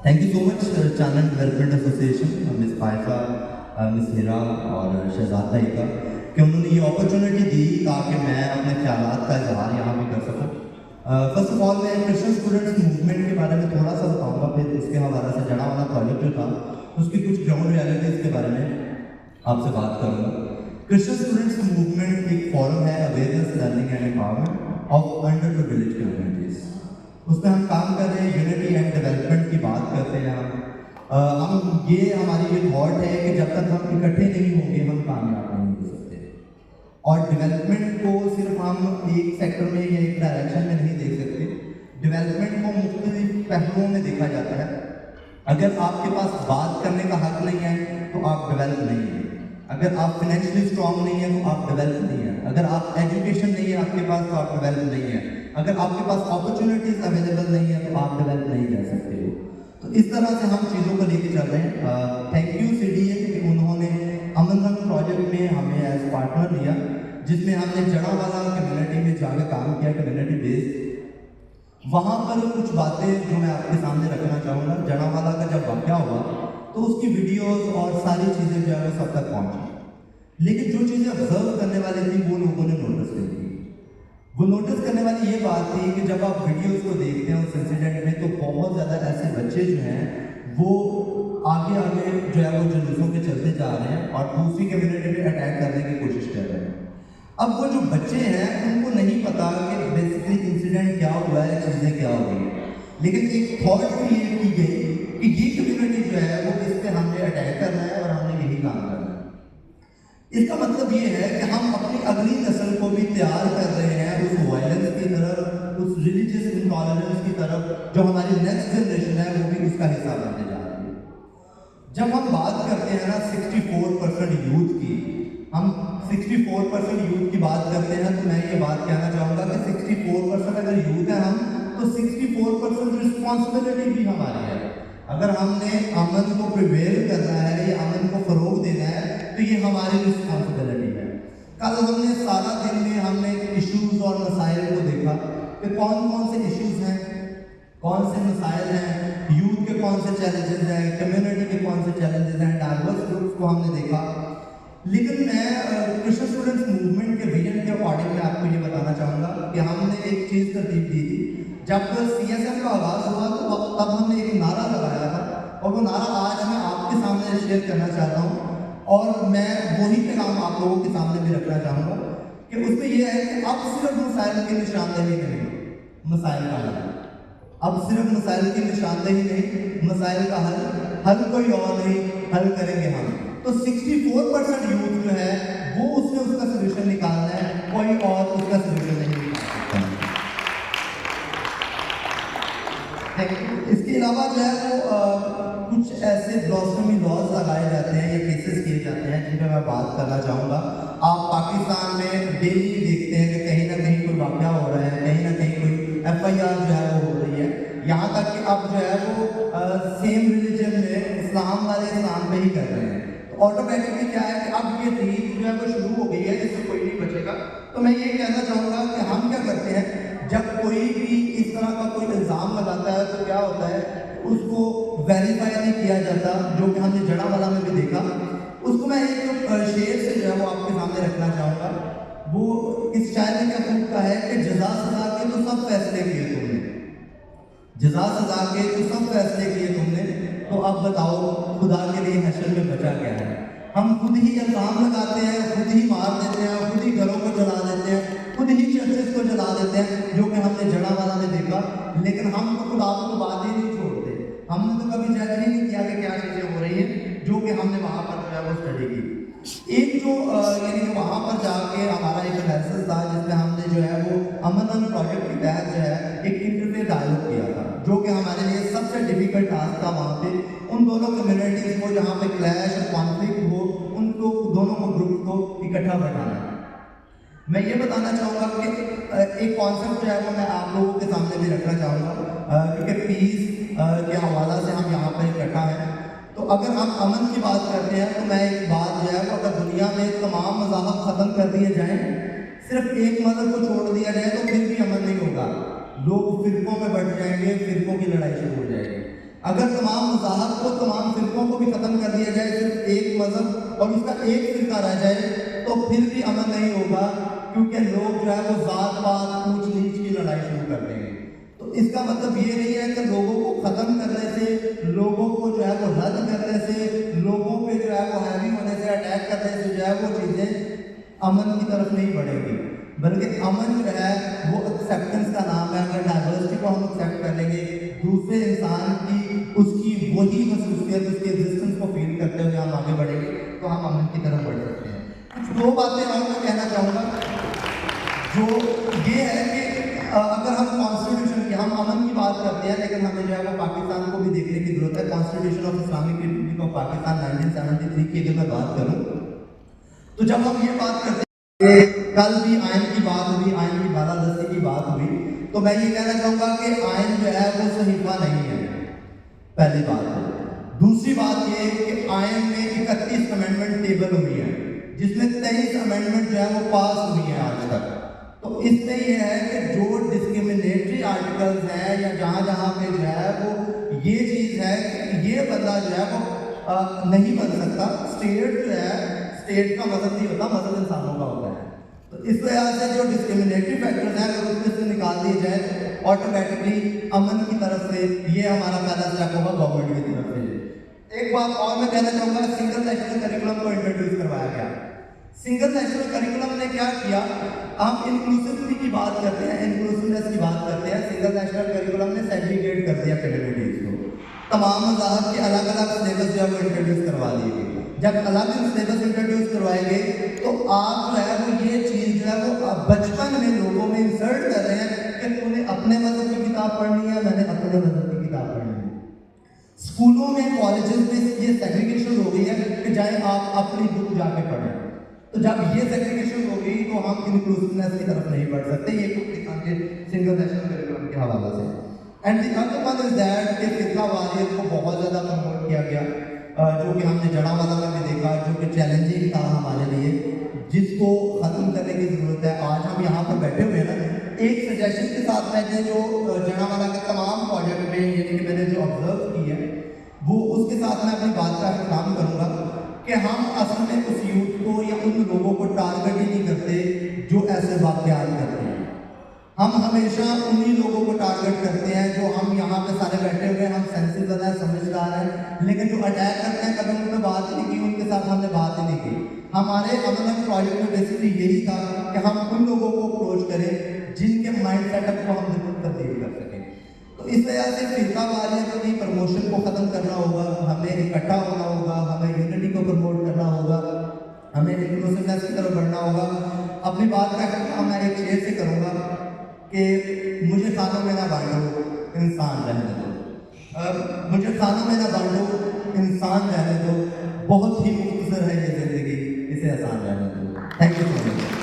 Thank you so much, Channel Development Association, Ms. Paifa, Ms. Hira और शहजाद भाई का कि उन्होंने ये अपॉर्चुनिटी दी ताकि मैं अपने ख्यालात का इजहार यहाँ भी कर सकूँ। फर्स्ट ऑफ ऑल मैं क्रिश्चियन स्टूडेंट्स मूवमेंट के बारे में थोड़ा सा बताऊँगा, फिर उसके हवाले से जड़ा वाला प्रोजेक्ट जो था उसकी कुछ ग्राउंड रियलिटीज़ के बारे में आपसे बात करूँगा। क्रिश्चियन स्टूडेंट्स मूवमेंट एक फॉरम है awareness learning and empowerment of under to village communities. उसमें हम काम कर रहे हैं यूनिटी एंड डेवलपमेंट की बात करते हैं हम ये हमारी ये थॉट है कि जब तक हम इकट्ठे नहीं होंगे हम कामयाब नहीं हो सकते। और डेवलपमेंट को सिर्फ हम एक सेक्टर में या एक डायरेक्शन में नहीं देख सकते, डेवलपमेंट को मुख्तलिफ पहलुओं में देखा जाता है। अगर आपके पास बात करने का हक नहीं है तो आप डेवलप नहीं हैं, अगर आप फाइनेंशियली स्ट्रांग नहीं है तो आप डेवलप नहीं है, अगर आप एजुकेशन नहीं है आपके पास तो आप डेवलप नहीं है, अगर आपके पास अपॉर्चुनिटीज अवेलेबल नहीं है तो आप डेवलप नहीं कर सकते हो। तो इस तरह से हम चीज़ों को लेके चल रहे हैं। थैंक यू CDA कि उन्होंने अमन रंग प्रोजेक्ट में हमें एज पार्टनर लिया, जिसमें हमने जड़ावाला कम्युनिटी में जाकर काम किया, कम्युनिटी बेस्ड। वहाँ पर कुछ बातें जो मैं आपके सामने रखना चाहूँगा। जड़ावाला का जब वाक़या हुआ तो उसकी वीडियोस और सारी चीज़ें जो है वो सब तक पहुँची, लेकिन जो चीज़ें ऑब्जर्व करने वाली थी वो लोगों ने नोटिस नहीं की। वो नोटिस करने वाली ये बात थी कि जब आप वीडियोस को देखते हैं उस इंसिडेंट में तो बहुत ज़्यादा ऐसे बच्चे जो हैं वो आगे आगे जो है वो जुलूसों के चलते जा रहे हैं और दूसरी कम्युनिटी पे अटैक करने की कोशिश कर रहे हैं। अब वो जो बच्चे हैं उनको नहीं पता कि बेसिकली इंसिडेंट क्या हुआ है, चीज़ें क्या हो गई, लेकिन एक थॉट क्रिएट की गई कि ये कम्युनिटी जो है वो इस पर हमने अटैक करना है और हमने यही काम करना है। इसका मतलब ये है कि हम अपनी अगली नस्ल को भी तैयार कर रहे हैं उस वायलेंस की तरफ, उस रिलीजियस इंटॉलरेंस की तरफ, जो हमारी नेक्स्ट जनरेशन है वो भी उसका हिस्सा बनने जा रही है। जब हम बात करते हैं ना 64% यूथ की, हम 64% यूथ की बात करते हैं तो मैं ये बात कहना चाहूँगा कि 64% अगर यूथ है हम तो 64% रिस्पॉन्सिबिलिटी भी हमारी है। अगर हमने अमन को प्रिवेल करना है या अमन को फरोग देना है तो ये हमारी रिस्पॉन्सिबिलिटी है। कल हमने सारा दिन में हमने इश्यूज और मसाइल को देखा कि कौन कौन से इश्यूज हैं, कौन से मसाइल हैं, यूथ के कौन से चैलेंजेस हैं, कम्युनिटी के कौन से चैलेंजेस हैं, डाइवर्स ग्रुप्स को हमने देखा। लेकिन मैं क्रिश्चियन स्टूडेंट्स मूवमेंट के विजन के अकॉर्डिंग मैं आपको ये बताना चाहूँगा कि हमने एक चीज़ तरतीब दी थी। जब CSM का आगाज़ हुआ तो तब हमने एक नारा लगाया था और वो नारा आज मैं आपके सामने शेयर करना चाहता हूँ और मैं वही पैगाम आप लोगों के सामने भी रखना चाहूँगा कि उसमें यह है कि अब सिर्फ मसाइल की निशानदेही नहीं, मसाइल का हल। अब सिर्फ मसाइल की निशानदेही नहीं, मसाइल का हल कोई और नहीं, हल करेंगे हम। तो 64% यूथ जो है वो उसने उसका सोल्यूशन निकालना है, कोई और उसका सोल्यूशन नहीं निकाल सकता। इसके अलावा जो है वो कुछ ऐसे ब्लास्फेमी लॉज लगाए जाते हैं या केसेस किए जाते हैं जिन पर मैं बात करना चाहूँगा। आप पाकिस्तान में डेली देखते हैं कि कहीं ना कहीं कोई वाक़या हो रहा है, कहीं ना कहीं कोई FIR जो है वो हो रही है। यहाँ तक कि अब जो है वो सेम रिलीजन में इस्लाम वाले इस्लाम पे ही कर रहे हैं। तो ऑटोमेटिकली क्या है कि अब ये रीत जो है वो शुरू हो गई है, जिससे कोई नहीं बचेगा। तो मैं ये कहना चाहूँगा कि हम क्या करते हैं, जब कोई भी इस तरह का कोई इल्ज़ाम लगाता है तो क्या होता है, उसको वेरीफाई नहीं किया जाता, जो कि हमने जड़ावाला में भी देखा। उसको मैं एक शेर से जो है वो आपके सामने रखना चाहूँगा। वो इस शायर में क्या कहता है कि जज़ा सज़ा के तो सब फैसले किए तुमने, जज़ा सज़ा के तो सब फैसले किए तुमने, तो अब बताओ खुदा के लिए हश्र में बचा क्या है। हम खुद ही इल्ज़ाम लगाते हैं, खुद ही मार देते हैं, खुद ही घरों को जला देते हैं, खुद ही चर्चेस को जला देते हैं, जो कि हमने जड़ावाला में देखा। लेकिन हम तो खुदा को बात ही नहीं छोड़ते, हमने तो कभी जज ही नहीं किया कि क्या चीज़ें हो रही हैं, जो कि हमने वहाँ पर जो है वो स्टडी की। एक जो यानी वहाँ पर जाके हमारा एक एनालिसिस था जिसमें हमने जो है वो अमन प्रोजेक्ट के तहत जो है एक इंटरफेस डायलॉग किया था, जो कि हमारे लिए सबसे डिफिकल्ट टास्क था। वहाँ पे उन दोनों कम्युनिटीज़ को जहाँ पे क्लैश और कॉन्फ्लिक्ट हो, उनको दोनों को ग्रुप को इकट्ठा बैठाना है। मैं ये बताना चाहूँगा कि एक कॉन्सेप्ट जो है वो मैं आप लोगों के सामने भी रखना चाहूँगा क्योंकि पीस के हवाला से हम यहाँ पर इकट्ठा हैं। तो अगर हम अमन की बात करते हैं तो मैं एक बात जो है वो अगर दुनिया में तमाम मज़ाहब ख़त्म कर दिए जाएँ, सिर्फ एक मज़हब को छोड़ दिया जाए तो फिर भी अमन नहीं होगा। लोग फ़िरक़ों में बढ़ जाएंगे, फ़िरक़ों की लड़ाई शुरू हो जाएगी। اگر تمام مذاہب کو، تمام فرقوں کو بھی ختم کر دیا جائے، صرف ایک مذہب اور اس کا ایک فرقہ رہ جائے، تو پھر بھی امن نہیں ہوگا، کیونکہ لوگ جو ہے وہ ذات پات اونچ نیچ کی لڑائی شروع کر دیں گے۔ تو اس کا مطلب یہ نہیں ہے کہ لوگوں کو ختم کرنے سے، لوگوں کو جو ہے وہ رد کرنے سے، لوگوں پہ جو ہے وہ ہیوی ہونے سے، اٹیک کرنے سے جو ہے وہ چیزیں امن کی طرف نہیں بڑھے گی، بلکہ امن جو ہے وہ ایکسیپٹنس کا نام ہے۔ اگر ڈائیورسٹی کو ہم ایکسیپٹ کر لیں گے، دوسرے انسان کی اس کی وہی خصوصیت، اس کے ایگزسٹنس کو فیل کرتے ہوئے ہم آگے بڑھیں گے، تو ہم امن کی طرف بڑھ سکتے ہیں۔ کچھ دو باتیں اور میں کہنا چاہوں گا، جو یہ ہے کہ اگر ہم کانسٹیٹیوشن کی، ہم امن کی بات کرتے ہیں، لیکن ہمیں جو ہے وہ پاکستان کو بھی دیکھنے کی ضرورت ہے۔ Constitution of Islamic republic of Pakistan 1973 کی اگر میں بات کروں، تو جب ہم یہ بات کرتے ہیں کہ کل بھی آئین کی بات ہوئی، آئین کی بالادستی کی بات ہوئی، تو میں یہ کہنا چاہوں گا کہ آئین جو ہے وہ صحیفہ نہیں ہے، پہلی بات ہے۔ دوسری بات یہ کہ آئین میں 31 امینڈمنٹ ٹیبل ہوئی ہے، جس میں 23 امینڈمنٹ جو ہے وہ پاس ہوئی ہیں آج تک۔ تو اس میں یہ ہے کہ جو ڈسکریمنیٹری آرٹیکلز ہیں، یا جہاں جہاں پہ جو ہے وہ یہ چیز ہے کہ یہ بندہ جو ہے وہ نہیں بن سکتا، اسٹیٹ جو ہے، اسٹیٹ کا مذہب نہیں ہوتا، مذہب انسانوں کا ہوتا ہے۔ تو اس وجہ سے جو ڈسکریمنیٹری فیکٹرز ہیں اگر اس میں سے نکال دیے جائے تو آٹومیٹکلی امن کی طرف سے یہ ہمارا پہلا اسٹیپ ہوگا گورنمنٹ کی طرف سے۔ ایک بات اور میں کہنا چاہوں گا، سنگل نیشنل کریکولم کو انٹروڈیوس کروایا گیا۔ سنگل نیشنل کریکولم نے کیا کیا؟ ہم انکلوسیوٹی کی بات کرتے ہیں، انکلوسیونیس کی بات کرتے ہیں، سنگل نیشنل کریکولم نے سیگریگیٹ کر دیا کمیونٹیز کو، تمام مذاہب کے الگ الگ سلیبس جو ہے وہ انٹروڈیوس کروا دیے گئے۔ جب الگ سلیبس انٹروڈیوس کروائے گئے تو آپ جو ہے وہ یہ چیز جو ہے وہ بچپن میں لوگوں میں انسرٹ کر رہے ہیں کہ تم نے اپنے مذہب کی کتاب پڑھنی ہے، میں نے اپنے مذہب کی کتاب پڑھنی ہے۔ اسکولوں میں، کالجز میں یہ سیگریگیشن ہو گئی ہے کہ جائیں آپ اپنی بک جا کے پڑھیں۔ تو جب یہ سیگریگیشن ہو گئی تو ہم انکلوسیونیس کی طرف نہیں بڑھ سکتے، یہ کچھ دکھاتے سنگل نیشنل کریکولم کے حوالے سے۔ And the other one is that کہ فرقہ واریت کو بہت زیادہ پروموٹ کیا گیا، جو کہ ہم نے جڑاوالا میں بھی دیکھا، جو کہ چیلنجنگ تھا ہمارے لیے، جس کو ختم کرنے کی ضرورت ہے۔ آج ہم یہاں پر بیٹھے ہوئے ہیں نا، ایک سجیشن کے ساتھ میں نے جو جڑاوالا کے تمام پروجیکٹ میں، یعنی کہ میں نے جو آبزرو کی ہے، وہ اس کے ساتھ میں اپنی بات کا اختتام کروں گا کہ ہم اصل میں اس یوتھ کو یا ان لوگوں کو ٹارگٹ ہی نہیں کرتے جو ایسے واقعات کرتے ہیں۔ ہم ہمیشہ انہی لوگوں کو ٹارگٹ کرتے ہیں جو ہم یہاں پہ سارے بیٹھے ہوئے ہیں، ہم سینسیبل ہیں، سمجھدار ہیں، لیکن جو اٹیک کرتے ہیں کبھی ان پہ بات ہی نہیں کی، ان کے ساتھ ہم نے بات ہی نہیں کی۔ ہمارے امن پروجیکٹ میں بیسکلی یہی تھا کہ ہم ان لوگوں کو اپروچ کریں جن کے مائنڈ سیٹ اپ کو ہم ضرور تبدیل کر سکیں۔ تو اس وجہ سے فرقہ واریت کی پروموشن کو ختم کرنا ہوگا، ہمیں اکٹھا ہونا ہوگا، ہمیں یونٹی کو پروموٹ کرنا ہوگا، ہمیں انکلوسیونیس کی طرف بڑھنا ہوگا۔ اپنی بات کا اختتام میں ایک شعر سے کروں گا کہ مجھے خانوں میں نہ بانٹو انسان رہنے دو، مجھے خانوں میں نہ بانٹو انسان رہنے دو، بہت ہی مختصر ہے یہ زندگی، اسے آسان رہنے دو۔ Thank you so much.